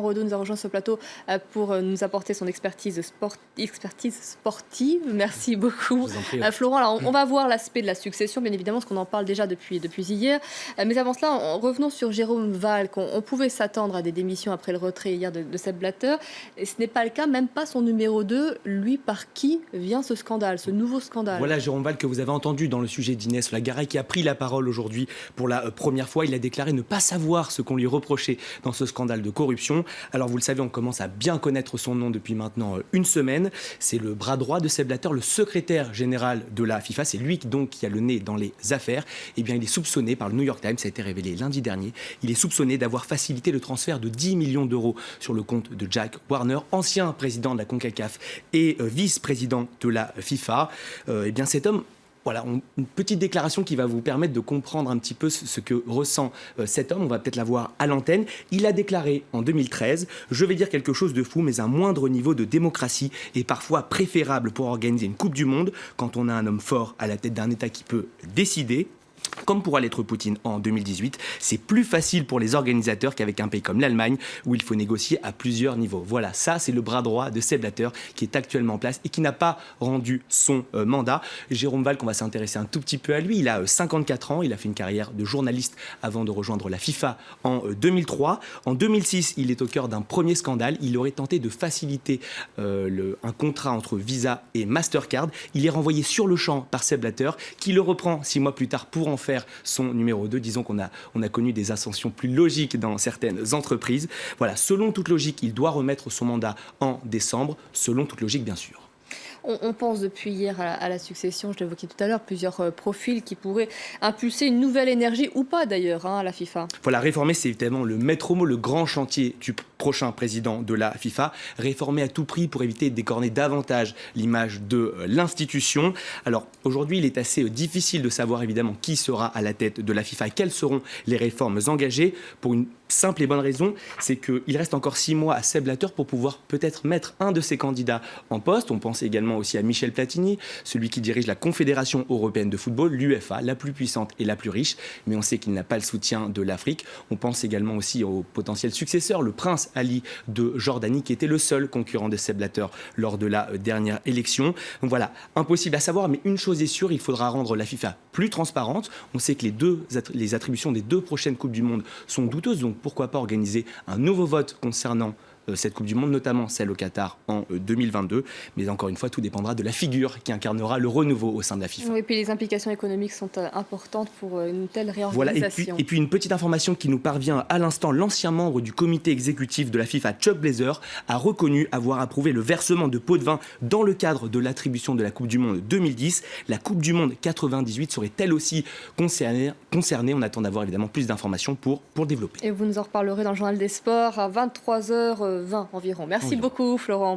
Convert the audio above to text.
numéro 2, nous a rejoint sur ce plateau pour nous apporter son expertise sportive. Merci beaucoup. Florent, alors, on va voir l'aspect de la succession, bien évidemment, parce qu'on en parle déjà depuis hier. Mais avant cela, revenons sur Jérôme Valcke. On pouvait s'attendre à des démissions après le retrait hier de Sepp Blatter. Et ce n'est pas le cas, même pas son numéro 2. Lui, par qui vient ce scandale, ce nouveau scandale? Voilà Jérôme Valcke que vous avez entendu dans le sujet d'Inès Lagarde qui a pris la parole aujourd'hui pour la première fois. Il a déclaré ne pas savoir ce qu'on lui reprochait dans ce scandale de corruption. Alors vous le savez, on commence à bien connaître son nom depuis maintenant une semaine. C'est le bras droit de Sepp Blatter, le secrétaire général de la FIFA. C'est lui donc qui a le nez dans les affaires. Eh bien, il est soupçonné par le New York Times, ça a été révélé lundi dernier. Il est soupçonné d'avoir facilité le transfert de 10 millions d'euros sur le compte de Jack Warner, ancien président de la CONCACAF et vice-président de la FIFA. Eh bien, cet homme... Voilà, une petite déclaration qui va vous permettre de comprendre un petit peu ce que ressent cet homme. On va peut-être la voir à l'antenne. Il a déclaré en 2013 « Je vais dire quelque chose de fou, mais un moindre niveau de démocratie est parfois préférable pour organiser une Coupe du Monde quand on a un homme fort à la tête d'un État qui peut décider. » Comme pourra l'être Poutine en 2018, c'est plus facile pour les organisateurs qu'avec un pays comme l'Allemagne où il faut négocier à plusieurs niveaux. Voilà, ça c'est le bras droit de Sepp Blatter qui est actuellement en place et qui n'a pas rendu son mandat. Jérôme Valcke, on va s'intéresser un tout petit peu à lui. Il a 54 ans, il a fait une carrière de journaliste avant de rejoindre la FIFA en 2003. En 2006, il est au cœur d'un premier scandale. Il aurait tenté de faciliter un contrat entre Visa et Mastercard. Il est renvoyé sur le champ par Sepp Blatter qui le reprend 6 mois plus tard pour en faire son numéro 2. Disons qu'on a connu des ascensions plus logiques dans certaines entreprises. Voilà, selon toute logique, il doit remettre son mandat en décembre, selon toute logique bien sûr. On pense depuis hier à la succession, je l'évoquais tout à l'heure, plusieurs profils qui pourraient impulser une nouvelle énergie, ou pas d'ailleurs, à la FIFA. Voilà, réformer, c'est évidemment le maître mot, le grand chantier du prochain président de la FIFA. Réformer à tout prix pour éviter de décorner davantage l'image de l'institution. Alors aujourd'hui, il est assez difficile de savoir évidemment qui sera à la tête de la FIFA, quelles seront les réformes engagées, pour une simple et bonne raison, c'est qu'il reste encore 6 mois à Sepp Blatter pour pouvoir peut-être mettre un de ses candidats en poste. On pense également aussi à Michel Platini, celui qui dirige la Confédération européenne de football, l'UEFA, la plus puissante et la plus riche, mais on sait qu'il n'a pas le soutien de l'Afrique. On pense également aussi au potentiel successeur, le prince Ali de Jordanie, qui était le seul concurrent de Sepp Blatter lors de la dernière élection. Donc voilà, impossible à savoir, mais une chose est sûre, il faudra rendre la FIFA plus transparente. On sait que les attributions des 2 prochaines Coupes du Monde sont douteuses, donc pourquoi pas organiser un nouveau vote concernant cette Coupe du Monde, notamment celle au Qatar en 2022. Mais encore une fois, tout dépendra de la figure qui incarnera le renouveau au sein de la FIFA. Oui, et puis les implications économiques sont importantes pour une telle réorganisation. Voilà, et puis une petite information qui nous parvient à l'instant. L'ancien membre du comité exécutif de la FIFA, Chuck Blazer, a reconnu avoir approuvé le versement de pots de vin dans le cadre de l'attribution de la Coupe du Monde 2010. La Coupe du Monde 98 serait elle aussi concernée. On attend d'avoir évidemment plus d'informations pour le développer. Et vous nous en reparlerez dans le Journal des Sports à 23h20 environ. Merci beaucoup, Florent.